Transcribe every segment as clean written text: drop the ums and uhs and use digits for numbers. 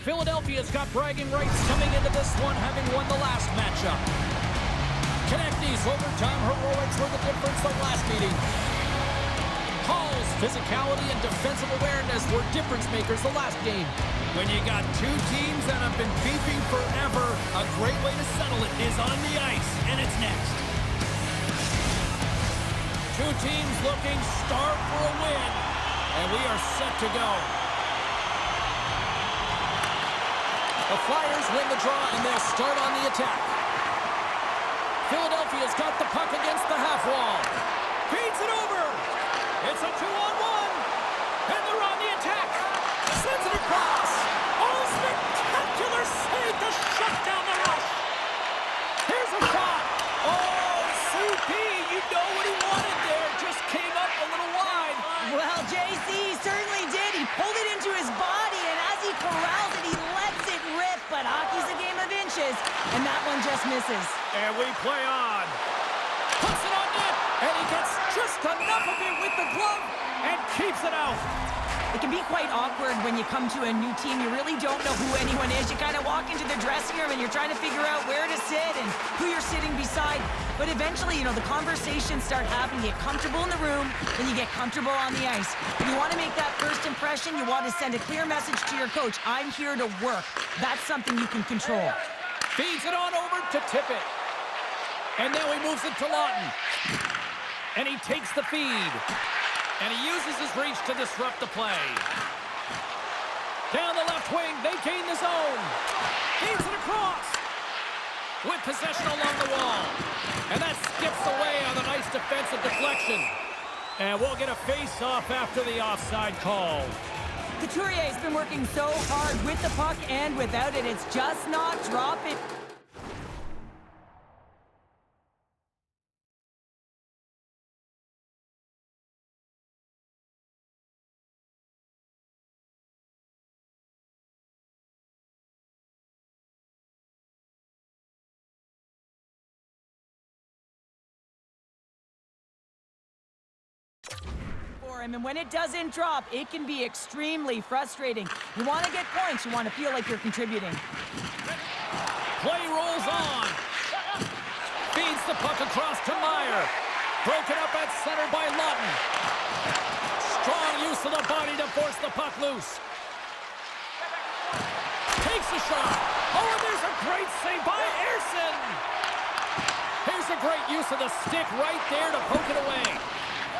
Philadelphia's got bragging rights coming into this one, having won the last matchup. Konechny's overtime heroics were the difference from last meeting. Hall's physicality and defensive awareness were difference makers the last game. When you got two teams that have been beefing forever, a great way to settle it is on the ice, and it's next. Two teams looking starved for a win, and we are set to go. The Flyers win the draw, and they'll start on the attack. Philadelphia's got the puck against the half wall. Feeds it over. It's a 2-on-1, and they're on the attack. Sends it across. Oh, spectacular save to shut down the rush. Here's a shot. Oh, CP, you know what he wanted there. Just came up a little wide. Well, JC certainly did. He pulled it into his body, and as he corrals it, he lets it rip. But hockey's a game of inches, and that one just misses. And we play on. Puts it on net, and he gets just enough of it with the glove and keeps it out. It can be quite awkward when you come to a new team. You really don't know who anyone is. You kind of walk into the dressing room and you're trying to figure out where to sit and who you're sitting beside. But eventually, you know, the conversations start happening. You get comfortable in the room, then you get comfortable on the ice. If you want to make that first impression, you want to send a clear message to your coach. I'm here to work. That's something you can control. Feeds it on over to Tippett. And now he moves it to Lawton. And he takes the feed. And he uses his reach to disrupt the play. Down the left wing, they gain the zone. Feeds it across. With possession along the wall. And that skips away on a nice defensive deflection. And we'll get a face-off after the offside call. Couturier's been working so hard with the puck and without it. It's just not drop it. And when it doesn't drop, it can be extremely frustrating. You want to get points. You want to feel like you're contributing. Play rolls on. Feeds the puck across to Meyer. Broken up at center by Lawton. Strong use of the body to force the puck loose. Takes a shot. Oh, and there's a great save by Ersson. Here's a great use of the stick right there to poke it away.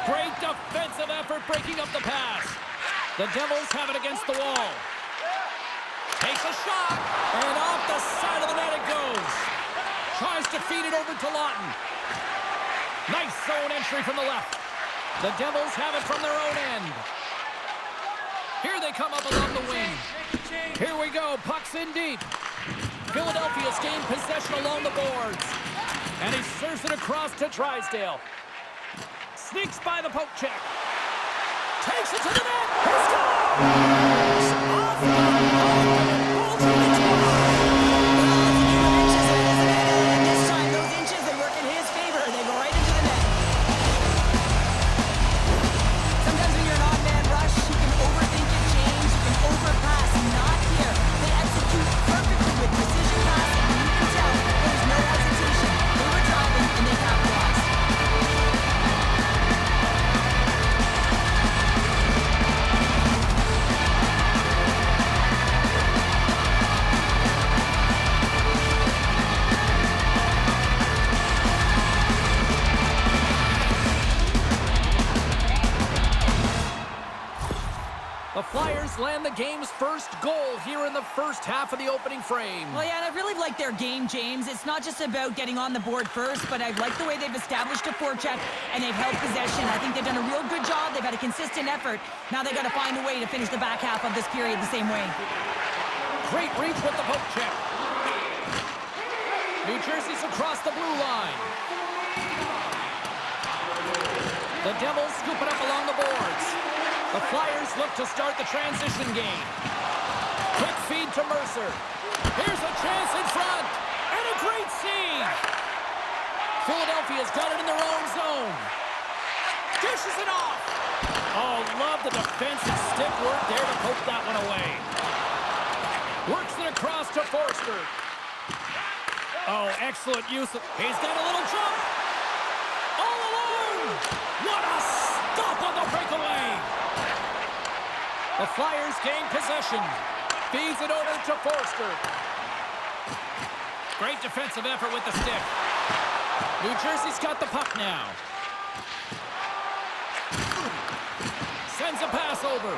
Great defensive effort breaking up the pass. The Devils have it against the wall. Takes a shot, and off the side of the net it goes. Tries to feed it over to Lawton. Nice zone entry from the left. The Devils have it from their own end. Here they come up along the wing. Here we go, puck's in deep. Philadelphia's gained possession along the boards. And he serves it across to Drysdale. Sneaks by the poke check. Takes it to the net. He scores! Off the goal to the top. This time, those inches, they work in his favor. They go right into the net. Sometimes when you're an odd-man rush, you can overthink your change, you can overpass. Not here. They execute perfectly with precision passing, and you can tell there's no hesitation. They were driving, and they capitalized. The Flyers land the game's first goal here in the first half of the opening frame. Well, yeah, and I really like their game, James. It's not just about getting on the board first, but I like the way they've established a forecheck and they've held possession. I think they've done a real good job. They've had a consistent effort. Now they've got to find a way to finish the back half of this period the same way. Great reach with the poke check. New Jersey's across the blue line. The Devils scoop it up along the boards. The Flyers look to start the transition game. Quick feed to Mercer. Here's a chance in front. And a great save. Philadelphia's got it in their own zone. Dishes it off. Oh, love the defensive stick work there to poke that one away. Work to Forster. Oh, excellent use of... He's got a little jump. All alone. What a stop on the breakaway. The Flyers gain possession. Feeds it over to Forster. Great defensive effort with the stick. New Jersey's got the puck now. Sends a pass over.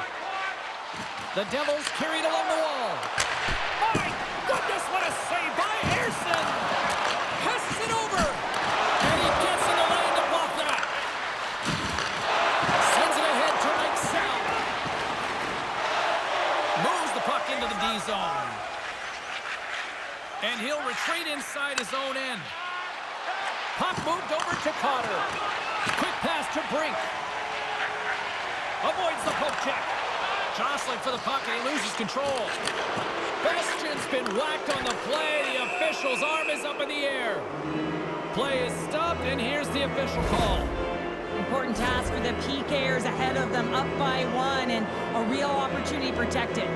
The Devils carried along the wall. My goodness, what a save by Ersson! Passes it over. And he gets in the lane to block that. Sends it ahead to Mike Sal. Moves the puck into the D zone. And he'll retreat inside his own end. Puck moved over to Cotter. Quick pass to Brink. Avoids the poke check. Jostling for the puck and he loses control. Bastian's been whacked on the play. The official's arm is up in the air. Play is stopped and here's the official call. Important task for the PKers ahead of them, up by 1 and a real opportunity protected.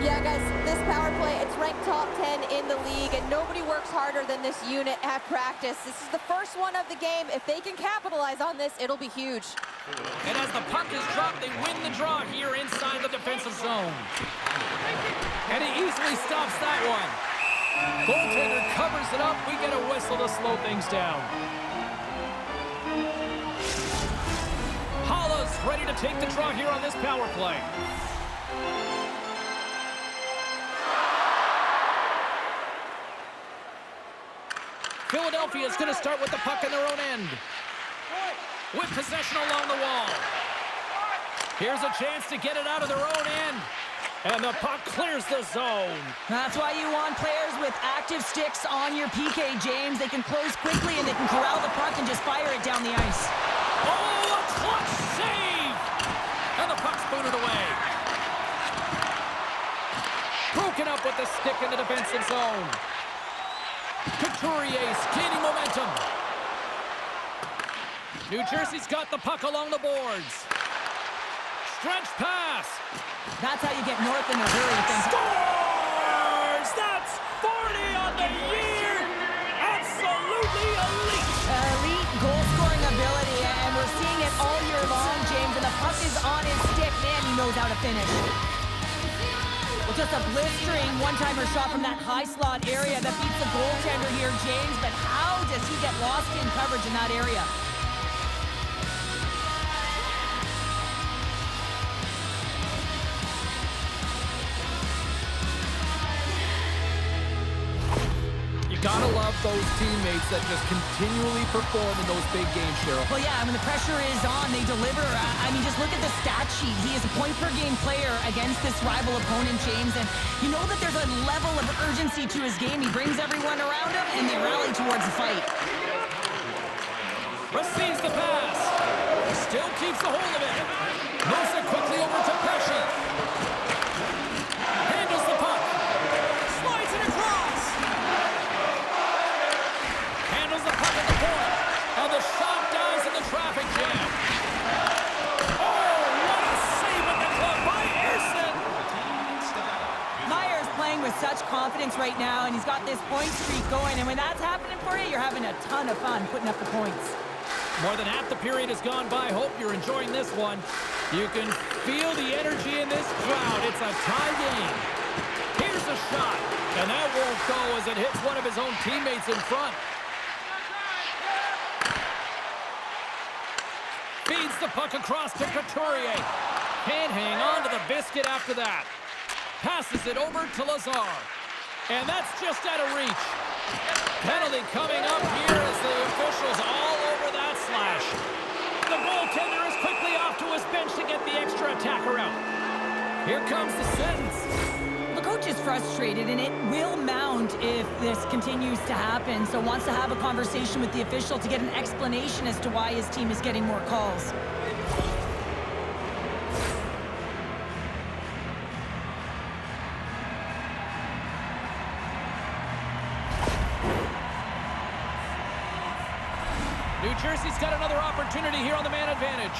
Yeah, guys, this power play, it's ranked top 10 in the league, and nobody works harder than this unit at practice. This is the first one of the game. If they can capitalize on this, it'll be huge. And as the puck is dropped, they win the draw here inside the defensive zone. And he easily stops that one. Goaltender covers it up. We get a whistle to slow things down. Holla's ready to take the draw here on this power play. Philadelphia is going to start with the puck in their own end. With possession along the wall. Here's a chance to get it out of their own end. And the puck clears the zone. That's why you want players with active sticks on your PK, James. They can close quickly and they can corral the puck and just fire it down the ice. Oh, a clutch save! And the puck's booted away. Broken up with the stick in the defensive zone. Couturier's gaining momentum. New Jersey's got the puck along the boards. Stretch pass. That's how you get north in a hurry. Scores! That's 40 on the year! Absolutely elite! Elite goal-scoring ability, and we're seeing it all year long, James. And the puck is on his stick. Man, he knows how to finish. Well, just a blistering one-timer shot from that high slot area that beats the goaltender here, James. But how does he get lost in coverage in that area? Gotta love those teammates that just continually perform in those big games, Cheryl. Well, yeah, when the pressure is on, they deliver. I mean, just look at the stat sheet. He is a point-per-game player against this rival opponent, James, and you know that there's a level of urgency to his game. He brings everyone around him, and they rally towards the fight. Receives the pass. Still keeps the hold of it. Moves it quickly over to Pesci. Handles the puck. Slides it across. Handles the puck at the point. And the shot dies in the traffic jam. Oh, what a save at the club by Ersson. Myers playing with such confidence right now, and he's got this point streak going. And when that's happening for you, you're having a ton of fun putting up the points. More than half the period has gone by. Hope you're enjoying this one. You can feel the energy in this crowd. It's a tie game. Here's a shot. And that won't go as it hits one of his own teammates in front. Feeds the puck across to Couturier. Can't hang on to the biscuit after that. Passes it over to Lazar. And that's just out of reach. Penalty coming up here as the officials all over that slash. The goaltender is quickly off to his bench to get the extra attacker out. Here comes the sentence. The coach is frustrated, and it will mount if this continues to happen. So wants to have a conversation with the official to get an explanation as to why his team is getting more calls. New Jersey's got another opportunity here on the man advantage.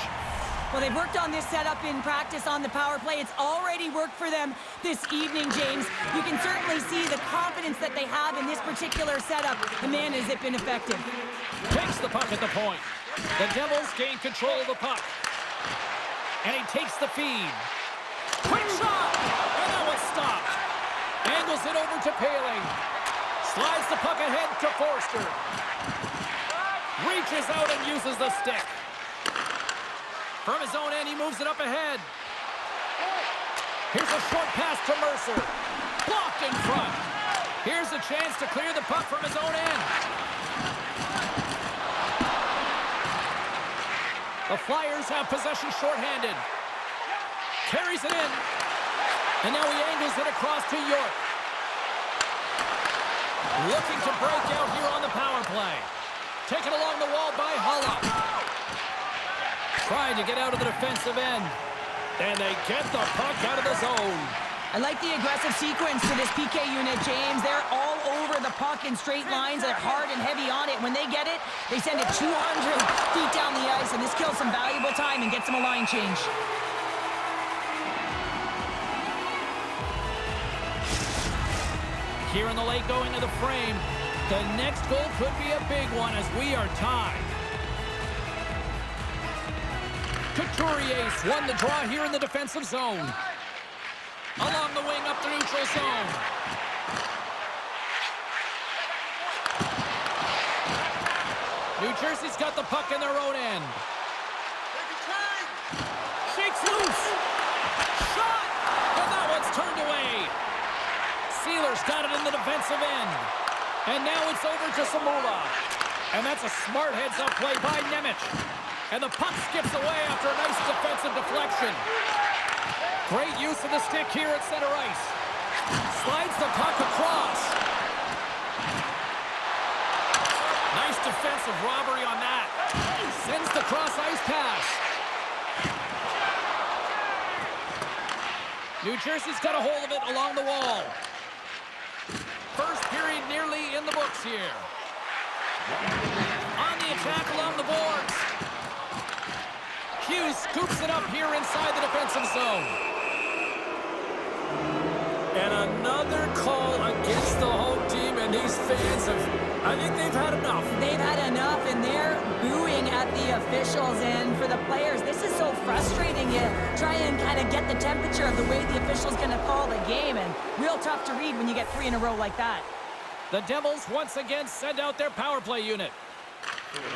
Well, they've worked on this setup in practice on the power play. It's already worked for them this evening, James. You can certainly see the confidence that they have in this particular setup. And man, has it been effective. Takes the puck at the point. The Devils gain control of the puck. And he takes the feed. Quick shot! And that was stopped. Angles it over to Paling. Slides the puck ahead to Forster. Reaches out and uses the stick. From his own end, he moves it up ahead. Here's a short pass to Mercer. Blocked in front. Here's a chance to clear the puck from his own end. The Flyers have possession shorthanded. Carries it in. And now he angles it across to York. Looking to break out here on the power play. Taken along the wall by Hulla. Trying to get out of the defensive end. And they get the puck out of the zone. I like the aggressive sequence to this PK unit, James. They're all over the puck in straight lines. They're hard and heavy on it. When they get it, they send it 200 feet down the ice, and this kills some valuable time and gets them a line change. Here in the late going to the frame. The next goal could be a big one as we are tied. Couturier won the draw here in the defensive zone. Along the wing up the neutral zone. New Jersey's got the puck in their own end. Shakes loose. Shot! And that one's turned away. Sealer's got it in the defensive end. And now it's over to Samula. And that's a smart heads-up play by Nemec. And the puck skips away after a nice defensive deflection. Great use of the stick here at center ice. Slides the puck across. Nice defensive robbery on that. Sends the cross-ice pass. New Jersey's got a hold of it along the wall. First period nearly in the books here. On the attack along the boards. Hughes scoops it up here inside the defensive zone. And another call against the home team, and these fans I think they've had enough. They've had enough, and they're booing at the officials. And for the players, this is so frustrating. You try and kind of get the temperature of the way the official's going to call the game, and real tough to read when you get 3 in a row like that. The Devils once again send out their power play unit.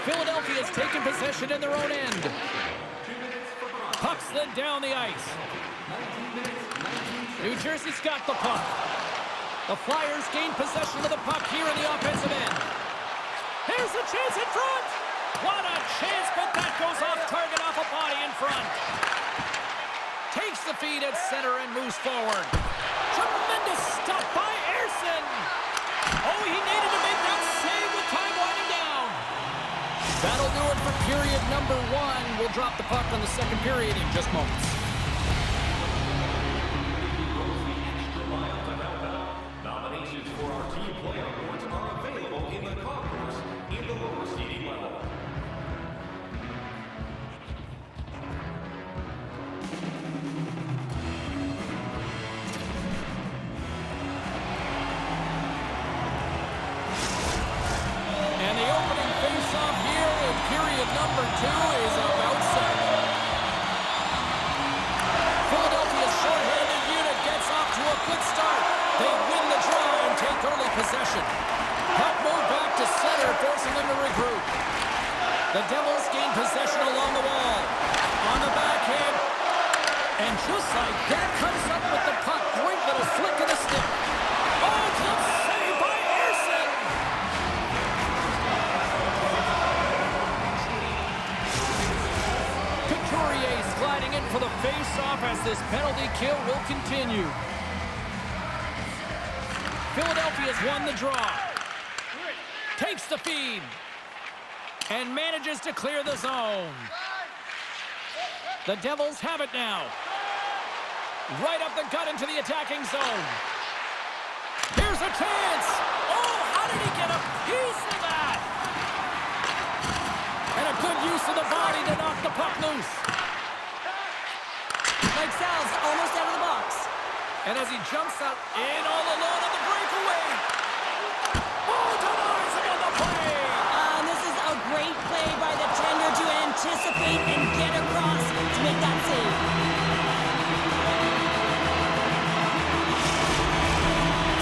Philadelphia's taken possession in their own end. Puck slid down the ice. New Jersey's got the puck. The Flyers gain possession of the puck here in the offensive end. Here's a chance in front. What a chance, but that goes off target, off a body in front. Takes the feed at center and moves forward. Tremendous stop by Ersson. Oh, he needed to make that save with time winding down. That'll do it for period number 1. We'll drop the puck on the second period in just moments. Nominations for our team play awards are available in the concourse in the lower seating level. And the opening face-off here in period number 2 is about set. Philadelphia's short-handed unit gets off to a good start. They win the draw and take early possession. Puck moved back to center, forcing them to regroup. The Devils gain possession along the wall. On the backhand. And just like that, comes up with the puck. Great little flick of the stick. Oh, glove save by Ersson. Couturier sliding in for the face-off as this penalty kill will continue. Philadelphia's won the draw. Takes the feed. And manages to clear the zone. The Devils have it now. Right up the gut into the attacking zone. Here's a chance. Oh, how did he get a piece of that? And a good use of the body to knock the puck loose. And as he jumps out in all alone on the breakaway. Oh, denies him on the play. This is a great play by the tender to anticipate and get across to make that save.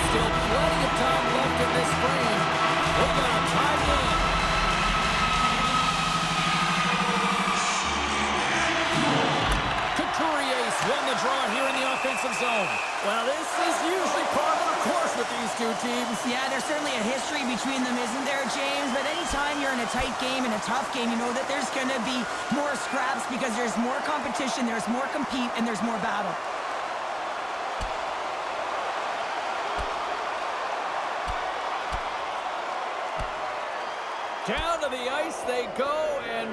Still plenty of time left in this frame. We're going to tie in. Couturier's won the draw here in the offensive zone. Well, this is usually par for the course with these two teams. Yeah, there's certainly a history between them, isn't there, James? But anytime you're in a tight game and a tough game, you know that there's going to be more scraps because there's more competition, there's more compete, and there's more battle. Down to the ice they go, and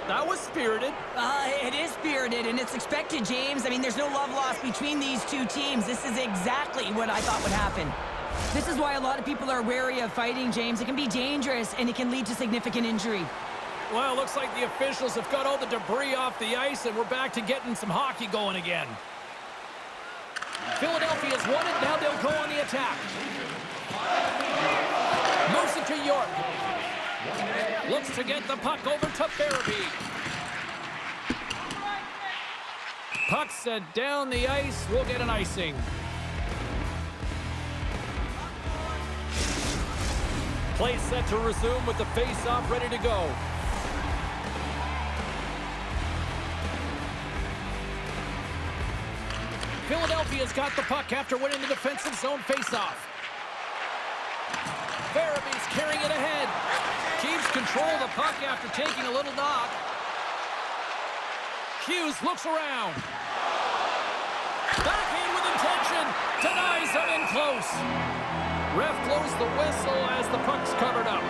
that was spirited. It is spirited, and it's expected, James. I mean, there's no love lost between these two teams. This is exactly what I thought would happen. This is why a lot of people are wary of fighting, James. It can be dangerous, and it can lead to significant injury. Well, it looks like the officials have got all the debris off the ice, and we're back to getting some hockey going again. Philadelphia's won it. Now they'll go on the attack. Moves it to York. Looks to get the puck over to Farabee. Puck sent down the ice. We'll get an icing. Play set to resume with the face-off ready to go. Philadelphia's got the puck after winning the defensive zone face-off. Farabee's carrying it ahead. Keeps control of the puck after taking a little knock. Hughes looks around. Backhand with intention. Denies him in close. Ref blows the whistle as the puck's covered up.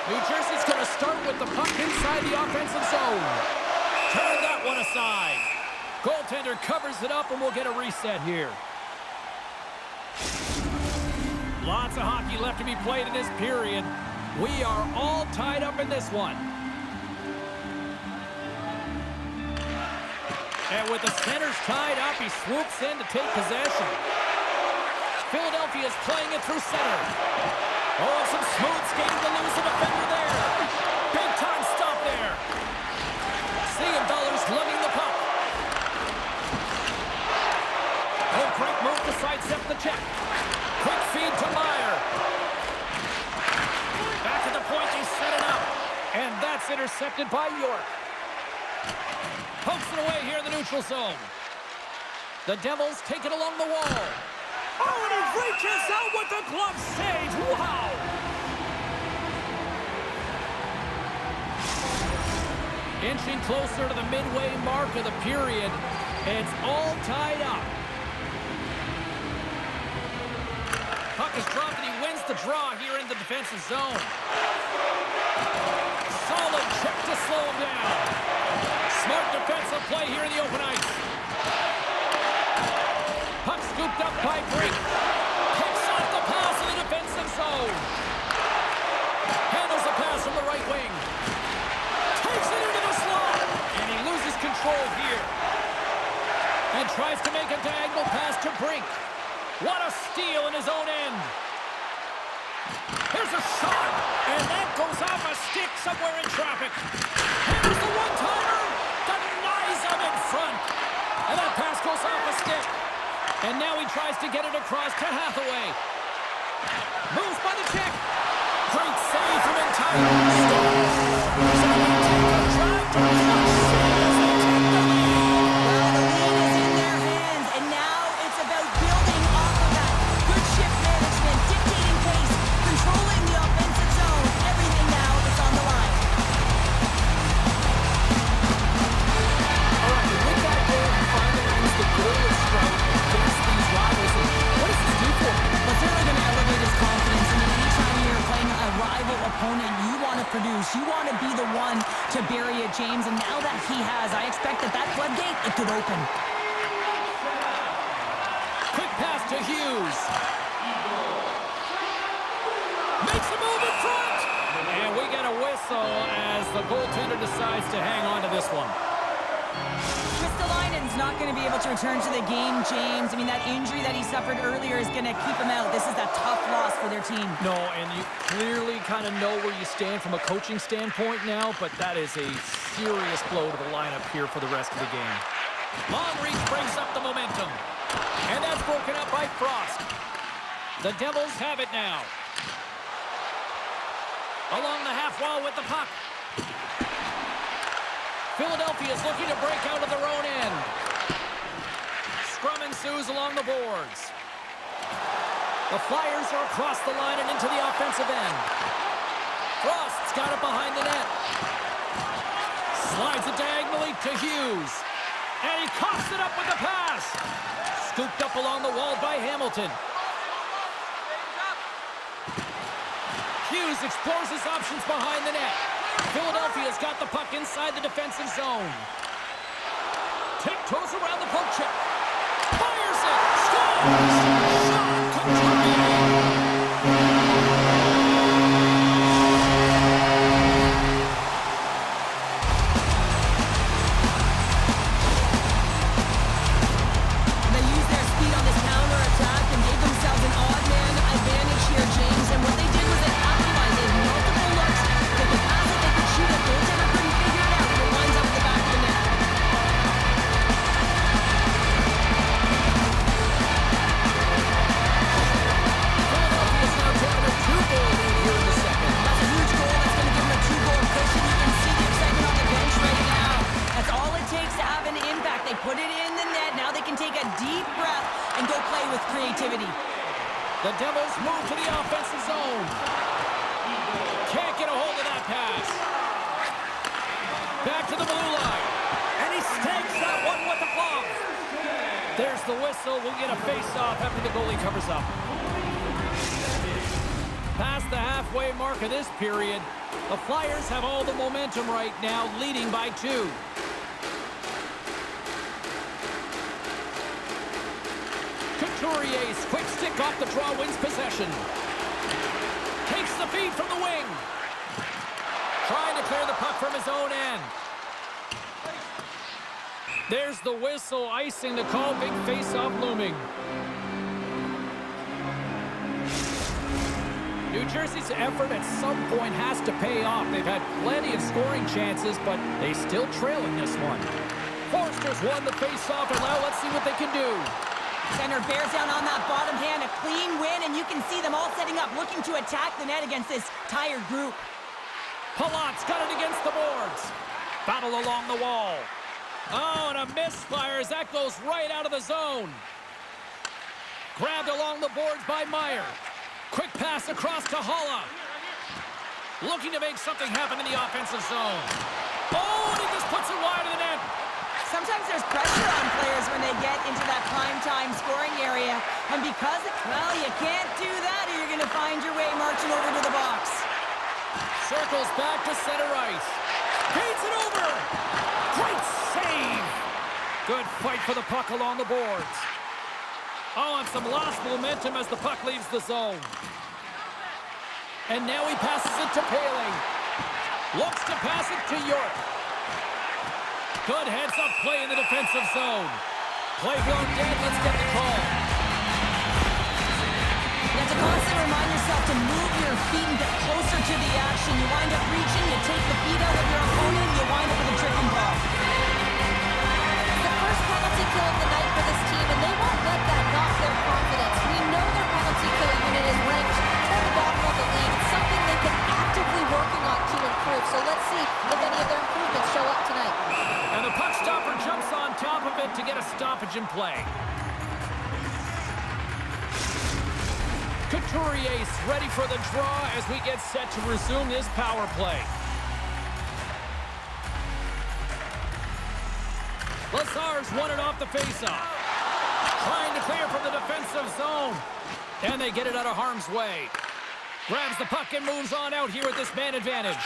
New Jersey's going to start with the puck inside the offensive zone. Turn that one aside. Goaltender covers it up, and we'll get a reset here. Lots of hockey left to be played in this period. We are all tied up in this one. And with the centers tied up, he swoops in to take possession. Philadelphia's playing it through center. Oh, some smooth skating to lose the defender there. Big time stop there. Siegenthaler's lugging the puck. Oh, quick move to sidestep the check. Quick feed to Meyer. Back at the point, they set it up. And that's intercepted by York. Pokes it away here in the neutral zone. The Devils take it along the wall. Oh, and he reaches out with the glove save. Wow! Inching closer to the midway mark of the period. It's all tied up. Puck is dropped and he wins the draw here in the defensive zone. Solid check to slow him down. Smart defensive play here in the open ice. Puck scooped up by Brink. Picks off the pass in the defensive zone. Handles the pass from the right wing. Takes it into the slot. And he loses control here. And tries to make a diagonal pass to Brink. What a steal in his own end. Here's a shot. And that goes off a stick somewhere in traffic. Here's the one-timer. Denies him in front. And that pass goes off a stick. And now he tries to get it across to Hathaway. Moves by the check. Great save from entire. Produce. You want to be the one to bury it, James, and now that he has, I expect that floodgate, it could open. Quick pass to Hughes. Makes a move in front. And we get a whistle. whistle as the goaltender decides to hang on to this one. Kristalainen's not going to be able to return to the game, James. I mean, that injury that he suffered earlier is going to keep him out. This is a tough loss for their team. No, and you clearly kind of know where you stand from a coaching standpoint now, but that is a serious blow to the lineup here for the rest of the game. Long reach brings up the momentum, and that's broken up by Frost. The Devils have it now. Along the half wall with the puck. Philadelphia is looking to break out of their own end. Scrum ensues along the boards. The Flyers are across the line and into the offensive end. Frost's got it behind the net. Slides it diagonally to Hughes. And he coughs it up with the pass. Scooped up along the wall by Hamilton. Hughes explores his options behind the net. Philadelphia's got the puck inside the defensive zone. Tiptoes around the poke check. Fires it. Scores! Shot Couturier! They used their speed on this counter-attack and gave themselves an odd man advantage here, James. And what they did was they capitalized. They had multiple looks. They could pass it, they could shoot it. Goaltender couldn't figure it out. It winds up at the back of the net. Philadelphia's now taking a 2-goal lead here in the second. That's a huge goal. That's going to give them a 2-goal cushion. You can see the excitement on the bench right now. That's all it takes to have an impact. They put it in the net. Now they can take a deep breath and go play with creativity. The Devils move to the offensive zone. Can't get a hold of that pass. Back to the blue line. And he stakes that one with the glove. There's the whistle. We'll get a face-off after the goalie covers up. Past the halfway mark of this period, the Flyers have all the momentum right now, leading by 2. Couturier's quick stick off the draw wins possession. Takes the feed from the wing. Trying to clear the puck from his own end. There's the whistle, icing the call. Big face-off looming. New Jersey's effort at some point has to pay off. They've had plenty of scoring chances, but they still trail in this one. Forster's won the face-off, and now let's see what they can do. Center bears down on that bottom hand, a clean win, and you can see them all setting up, looking to attack the net against this tired group. Palat's got it against the boards. Battle along the wall. Oh, and a misfire as that goes right out of the zone. Grabbed along the boards by Meyer. Quick pass across to Holla. Looking to make something happen in the offensive zone. Oh, and he just puts it wide of the net. Sometimes there's pressure on players when they get into that prime-time scoring area. And because, well, you can't do that or you're going to find your way marching over to the box. Circles back to center ice. Feeds it over. Great save. Good fight for the puck along the boards. Oh, and some lost momentum as the puck leaves the zone. And now he passes it to Paling. Looks to pass it to York. Good heads-up play in the defensive zone. Play blown dead. Let's get the call. You have to constantly remind yourself to move your feet and get closer to the action. You wind up reaching, you take the feet out of your opponent, and you wind up with a tripping ball. The first penalty kill of the night for this team, and they won't let that knock their confidence. We know their penalty kill unit is ranked toward the bottom of the league. It's something they've been actively working on to improve. So let's see if any of their improvements show up tonight. And the puck stopper jumps on top of it to get a stoppage in play. Couturier's ready for the draw as we get set to resume this power play. Lazar's won it off the faceoff. Trying to clear from the defensive zone. And they get it out of harm's way. Grabs the puck and moves on out here with this man advantage.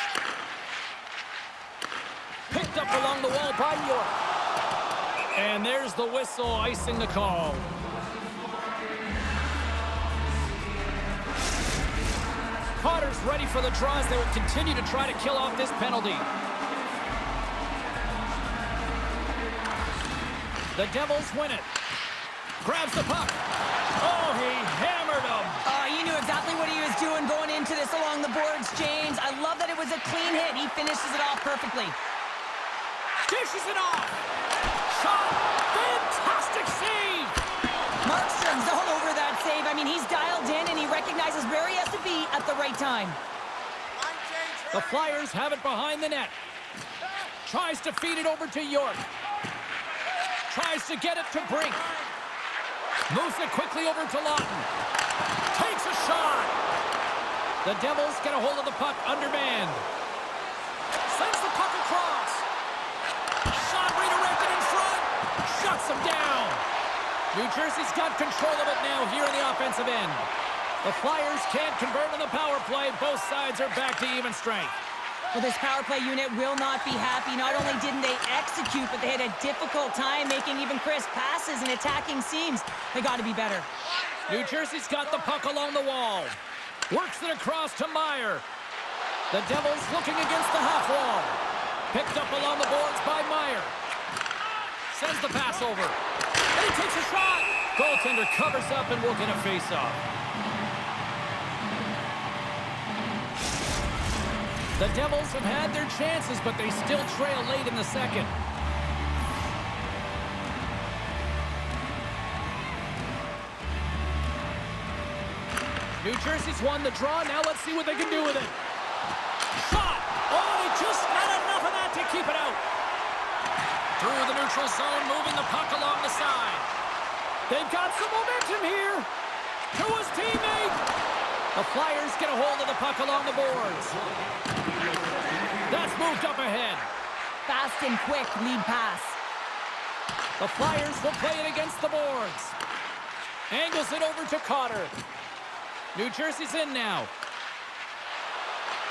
Picked up along the wall by York. And there's the whistle icing the call. Potter's ready for the draw as they will continue to try to kill off this penalty. The Devils win it. Grabs the puck. Oh, he hammered him. He knew exactly what he was doing going into this along the boards, James. I love that it was a clean hit. He finishes it off perfectly. Dishes it off. Shot. Fantastic save. Markstrom's all over that save. I mean, he's dialed in, and he recognizes where he has to be at the right time. The Flyers have it behind the net. Tries to feed it over to York. Tries to get it to Brink. Moves it quickly over to Lawton. Takes a shot. The Devils get a hold of the puck undermanned. Sends the puck across. Shot redirected in front. Shuts him down. New Jersey's got control of it now here in the offensive end. The Flyers can't convert on the power play. Both sides are back to even strength. Well, this power play unit will not be happy. Not only didn't they execute, but they had a difficult time making even crisp passes and attacking seams. They got to be better. New Jersey's got the puck along the wall. Works it across to Meyer. The Devils looking against the half wall. Picked up along the boards by Meyer. Sends the pass over. And he takes a shot. Goaltender covers up and will get a face-off. The Devils have had their chances, but they still trail late in the second. New Jersey's won the draw. Now let's see what they can do with it. Shot! Oh, they just not enough of that to keep it out. Through the neutral zone, moving the puck along the side. They've got some momentum here. To his teammate. The Flyers get a hold of the puck along the boards. That's moved up ahead. Fast and quick lead pass. The Flyers will play it against the boards. Angles it over to Cotter. New Jersey's in now.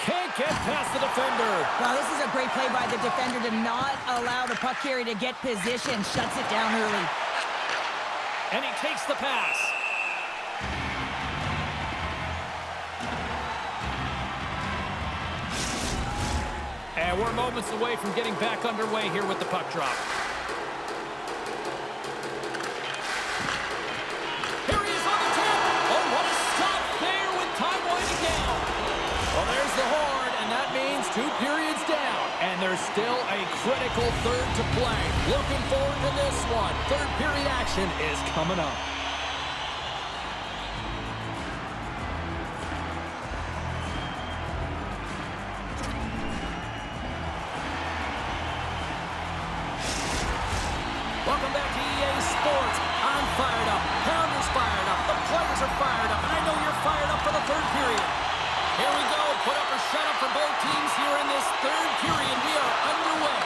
Can't get past the defender. Wow, this is a great play by the defender to not allow the puck carrier to get position. Shuts it down early. And he takes the pass. And we're moments away from getting back underway here with the puck drop. Here he is on the tip. Oh, what a stop there with time winding down. Well, there's the horn, and that means 2 periods down. And there's still a critical third to play. Looking forward to this one. Third period action is coming up. Welcome back to EA Sports. I'm fired up. Pounder's fired up. The players are fired up. And I know you're fired up for the third period. Here we go. Put up or shut up for both teams here in this third period. We are underway.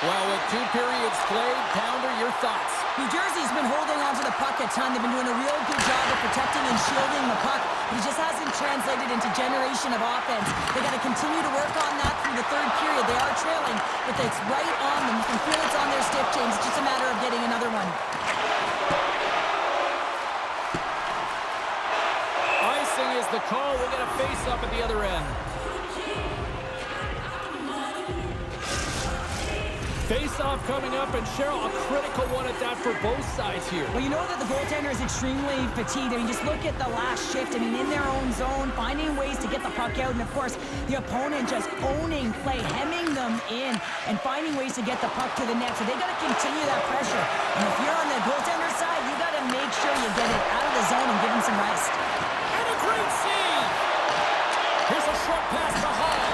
Well, with 2 periods played, Pounder, your thoughts? New Jersey's been holding on to the puck a ton. They've been doing a real good job of protecting and shielding the puck. It just hasn't translated into generation of offense. They got to continue to work on that through the third period. They are trailing, but it's right on them. You can feel it's on their stick, James. It's just a matter of getting another one. Icing is the call. We'll get a face-up at the other end. Face-off coming up, and Cheryl, a critical one at that for both sides here. Well, you know that the goaltender is extremely fatigued. I mean, just look at the last shift. I mean, in their own zone, finding ways to get the puck out, and of course, the opponent just owning play, hemming them in, and finding ways to get the puck to the net. So they got to continue that pressure. And if you're on the goaltender side, you got to make sure you get it out of the zone and give them some rest. And a great save! Here's a short pass to Hall.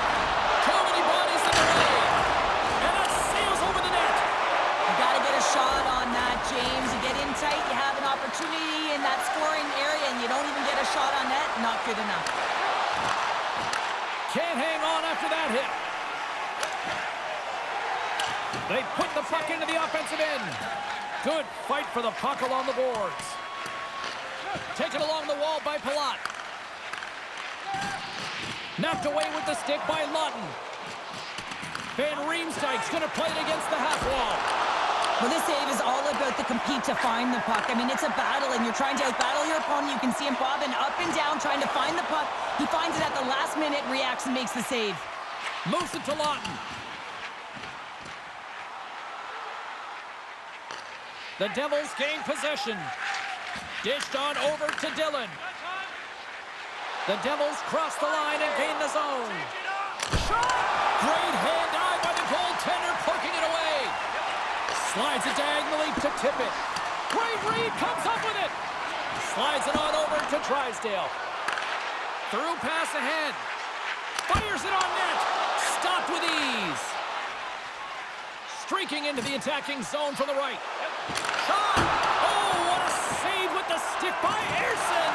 Too many bodies in the way. And that sails over the net. You got to get a shot on that, James. You get in tight, you have an opportunity in that scoring area, and you don't even get a shot on net. Not good enough. Can't hang on after that hit. They put the puck into the offensive end. Good fight for the puck along the boards. Taken along the wall by Palat. Knocked away with the stick by Lawton. Van Riemsdyk's going to play it against the half wall. Well, this save is all about the compete to find the puck. I mean, it's a battle, and you're trying to outbattle your opponent. You can see him bobbing up and down, trying to find the puck. He finds it at the last minute, reacts, and makes the save. Moves it to Lawton. The Devils gain possession. Dished on over to Dylan. The Devils cross the line and gain the zone. Shot! Great hand-eye by the goaltender, poking it away. Slides it diagonally to Tippett. Great read, comes up with it. Slides it on over to Drysdale. Through pass ahead. Fires it on net. Stopped with ease. Streaking into the attacking zone from the right. Shot! Oh, what a save with the stick by Ersson!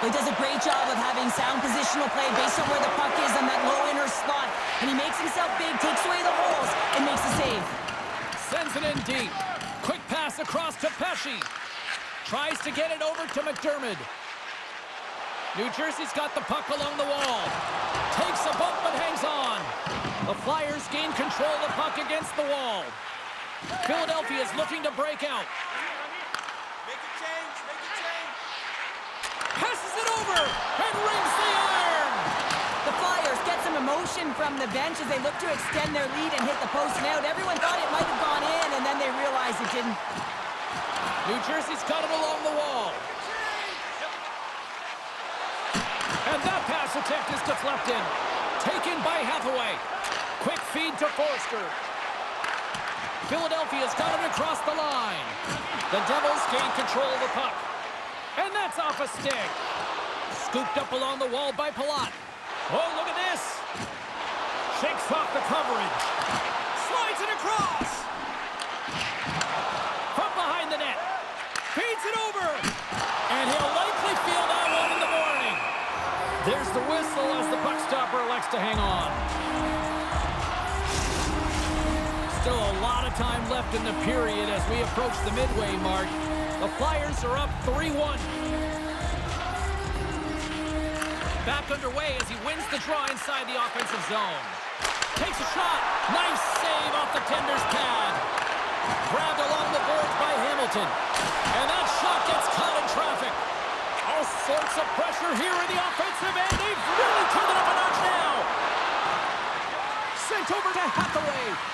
He does a great job of having sound positional play based on where the puck is on that low inner slot. And he makes himself big, takes away the holes, and makes the save. Sends it in deep. Quick pass across to PHI. Tries to get it over to McDermott. New Jersey's got the puck along the wall. Takes a bump but hangs on. The Flyers gain control of the puck against the wall. Philadelphia is looking to break out. Make a change, make a change. Passes it over and rings the iron. The Flyers get some emotion from the bench as they look to extend their lead and hit the post and out. Everyone thought it might have gone in, and then they realized it didn't. New Jersey's got it along the wall. And that pass attempt is deflected. Taken by Hathaway. Quick feed to Forster. Philadelphia's got it across the line. The Devils gain control of the puck. And that's off a stick. Scooped up along the wall by Palat. Oh, look at this. Shakes off the coverage. Slides it across. From behind the net. Feeds it over. And he'll likely feel that one in the morning. There's the whistle as the puck stopper elects to hang on. Still a lot of time left in the period as we approach the midway mark. The Flyers are up 3-1. Back underway as he wins the draw inside the offensive zone. Takes a shot. Nice save off the tender's pad. Grabbed along the boards by Hamilton. And that shot gets caught in traffic. All sorts of pressure here in the offensive end. They've really turned it up a notch now. Sent over to Hathaway.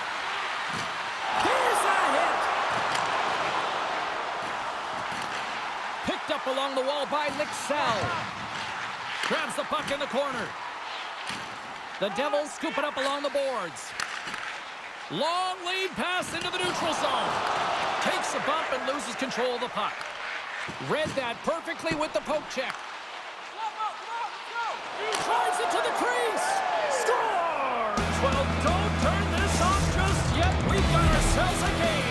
Here's a hit. Picked up along the wall by Lixell. Grabs the puck in the corner. The Devils scoop it up along the boards. Long lead pass into the neutral zone. Takes a bump and loses control of the puck. Read that perfectly with the poke check. Drives it to the crease. Scores! Well, don't turn this off just yet. We've got ourselves a game.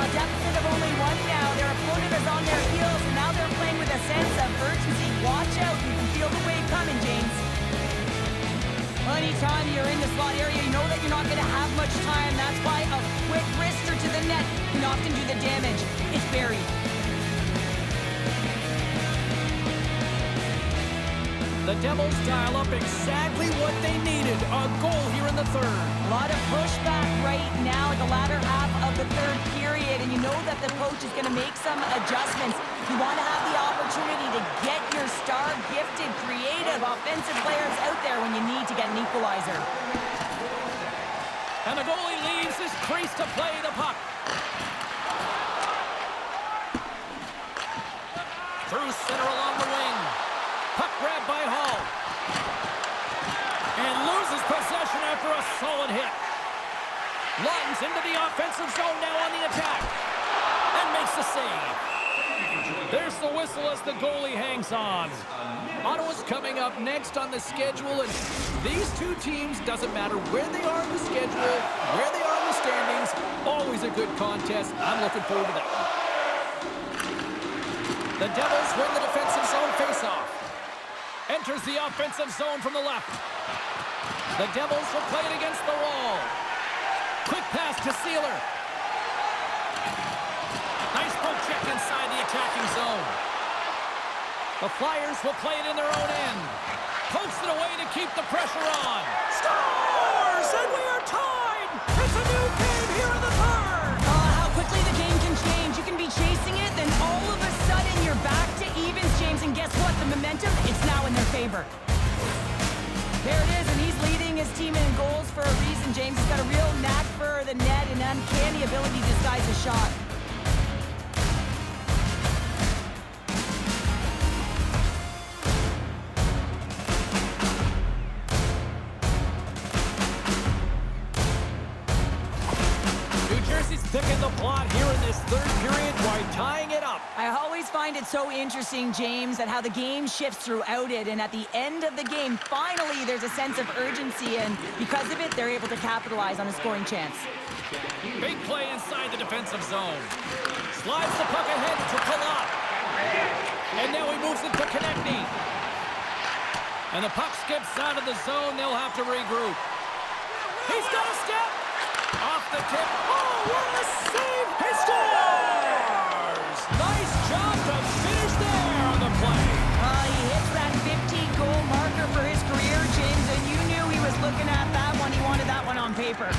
Deficit of only one now. Their opponent is on their heels, and now they're playing with a sense of urgency. Watch out. You can feel the wave coming, James. Anytime you're in the slot area, you know that you're not going to have much time. That's why a quick wrister to the net can often do the damage. It's buried. The Devils dial up exactly what they needed. A goal here in the third. A lot of pushback right now at the latter half of the third period, and you know that the coach is going to make some adjustments. You want to have the opportunity to get your star, gifted, creative, offensive players out there when you need to get an equalizer. And the goalie leaves his crease to play the puck. Through center along the wing. Puck grabbed by Hall. And loses possession after a solid hit. Lawton's into the offensive zone now on the attack. And makes the save. There's the whistle as the goalie hangs on. Ottawa's coming up next on the schedule, and these two teams, doesn't matter where they are in the schedule, where they are in the standings, always a good contest. I'm looking forward to that one. The Devils win the defensive zone faceoff. Enters the offensive zone from the left. The Devils will play it against the wall. Quick pass to Sealer. Nice poke check inside the attacking zone. The Flyers will play it in their own end. Pokes it away to keep the pressure on. Scores! And we are tied! It's a new game here in the third! How quickly the then you're back to evens, James, and guess what? The momentum, it's now in their favor. There it is, and he's leading his team in goals for a reason, James. He's got a real knack for the net and uncanny ability to disguise a shot. Picking the plot here in this third period while tying it up. I always find it so interesting, James, that how the game shifts throughout it, and at the end of the game, finally, there's a sense of urgency, and because of it, they're able to capitalize on a scoring chance. Big play inside the defensive zone. Slides the puck ahead to Palat. And now he moves it to Konechny. And the puck skips out of the zone. They'll have to regroup. He's got a step. Off the tip. Oh, what a save! He scores! Nice job to finish there on the play. He hits that 15-goal marker for his career, James, and you knew he was looking at that one. He wanted that one on paper.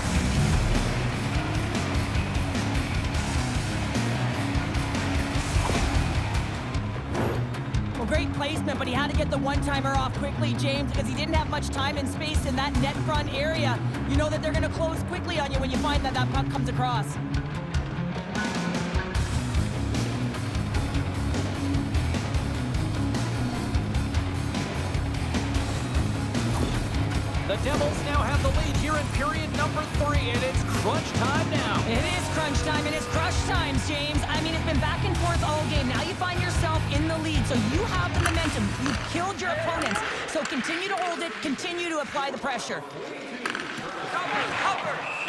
Well, great placement, but he had to get the one-timer off quickly, James, because he didn't have much time and space in that net front area. You know that they're going to close quickly on you when you find that that puck comes across. The Devils now have the lead here in period number 3, and it's crunch time now. It is crunch time, and it's crush times, James. I mean, it's been back and forth all game. Now you find yourself in the lead, so you have the momentum. You've killed your opponents, so continue to hold it, continue to apply the pressure.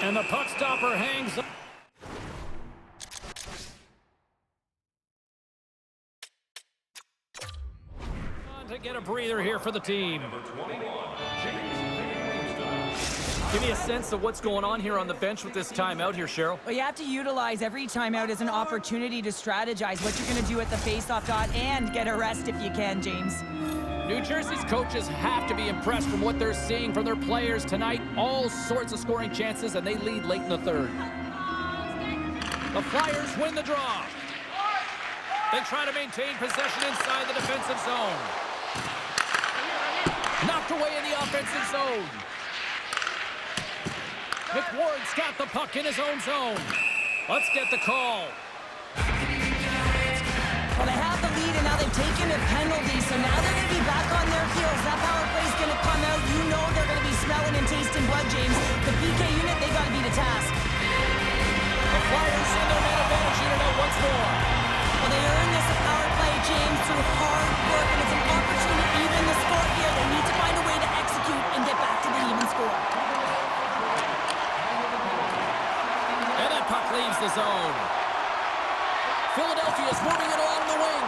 And the puck stopper hangs up. To get a breather here for the team. Give me a sense of what's going on here on the bench with this timeout here, Cheryl. Well, you have to utilize every timeout as an opportunity to strategize what you're going to do at the faceoff dot and get a rest if you can, James. New Jersey's coaches have to be impressed from what they're seeing from their players tonight. All sorts of scoring chances, and they lead late in the third. The Flyers win the draw. They try to maintain possession inside the defensive zone. Knocked away in the offensive zone. McWard's got the puck in his own zone. Let's get the call. Well, they have the lead, and now they've taken a penalty, so now they're going to be back on their heels. That power play's going to come out. You know they're going to be smelling and tasting blood, James. The PK unit, they got to be the task. The Flyers send their man advantage unit out once more. Well, they earned this power play, James, through hard work, and it's an opportunity to even the score here. They need to find a way to execute and get back to the even score. And that puck leaves the zone. Philadelphia's moving it along the wing.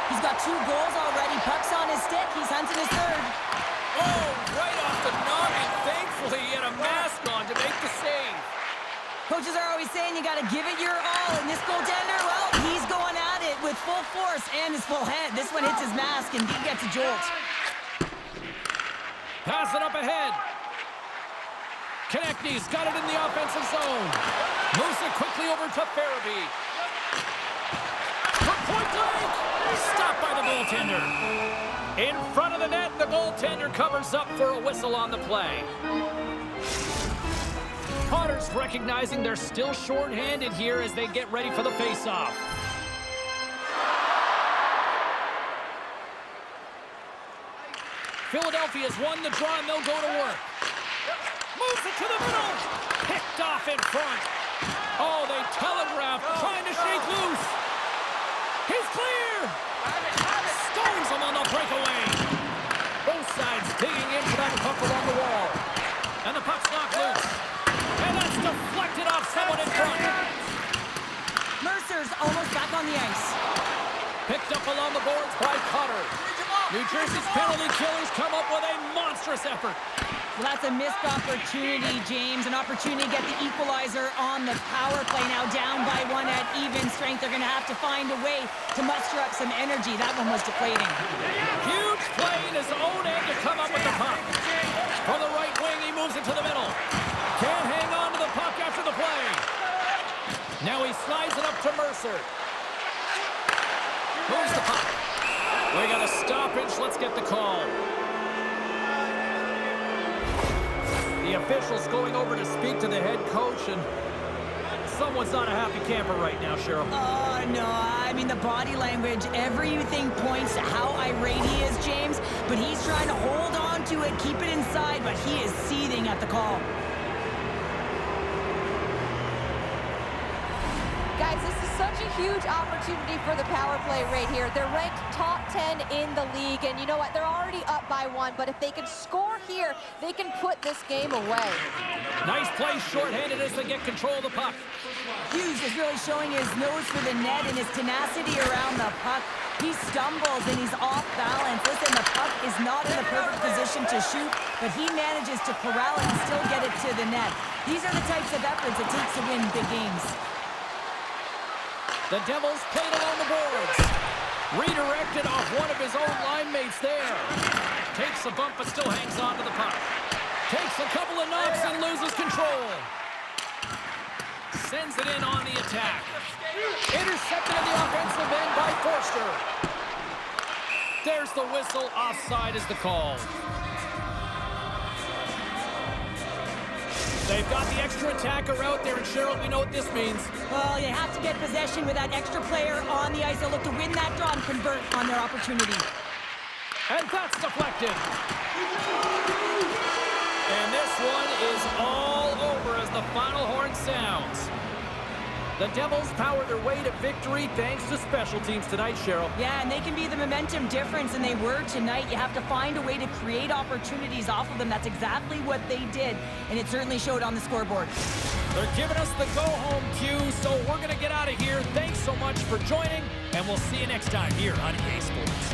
He's got 2 goals already. Puck's on his stick. He's hunting his third. Oh, right off the noggin. Thankfully, he had a mask on to make the save. Coaches are always saying you got to give it your all. And this goaltender, well, he's going at it with full force and his full head. This one hits his mask and he gets a jolt. Pass it up ahead. Konechny's got it in the offensive zone. Moves it quickly over to Farabee. From point blank. Stopped by the goaltender. In front of the net, the goaltender covers up for a whistle on the play. Potter's recognizing they're still short-handed here as they get ready for the face-off. Philadelphia's won the draw, and they'll go to work. Moves it to the middle. Picked off in front. Oh, they telegraphed, trying to shake loose. He's clear. Stones him on the breakaway. Both sides digging into that puck along the wall. And the puck's knocked loose. And that's deflected off someone in front. Mercer's almost back on the ice. Picked up along the boards by Cutter. New Jersey's penalty killers come up with a monstrous effort. Well, that's a missed opportunity, James. An opportunity to get the equalizer on the power play. Now down by 1 at even strength. They're going to have to find a way to muster up some energy. That one was deflating. Huge play in his own end to come up with the puck. From the right wing, he moves it to the middle. Can't hang on to the puck after the play. Now he slides it up to Mercer. the puck. We got a stoppage. Let's get the call. The official's going over to speak to the head coach, and someone's not a happy camper right now, Cheryl. Oh, no. I mean, the body language, everything points to how irate he is, James. But he's trying to hold on to it, keep it inside, but he is seething at the call. Guys, this is such a huge opportunity for the power play right here. They're ranked top 10 in the league, and you know what? They're already up by 1, but if they can score here, they can put this game away. Nice play shorthanded as they get control of the puck. Hughes is really showing his nose for the net and his tenacity around the puck. He stumbles and he's off balance. Listen, the puck is not in the perfect position to shoot, but he manages to corral it and still get it to the net. These are the types of efforts it takes to win big games. The Devils played along the boards. Redirected off one of his own line mates there. Takes a bump but still hangs on to the puck. Takes a couple of knocks and loses control. Sends it in on the attack. Intercepted in the offensive end by Forster. There's the whistle. Offside is the call. They've got the extra attacker out there, and Cheryl, we know what this means. Well, you have to get possession with that extra player on the ice. They'll look to win that draw and convert on their opportunity. And that's deflected. And this one is all over as the final horn sounds. The Devils power their way to victory thanks to special teams tonight, Cheryl. Yeah, and they can be the momentum difference, and they were tonight. You have to find a way to create opportunities off of them. That's exactly what they did, and it certainly showed on the scoreboard. They're giving us the go-home cue, so we're going to get out of here. Thanks so much for joining, and we'll see you next time here on EA Sports.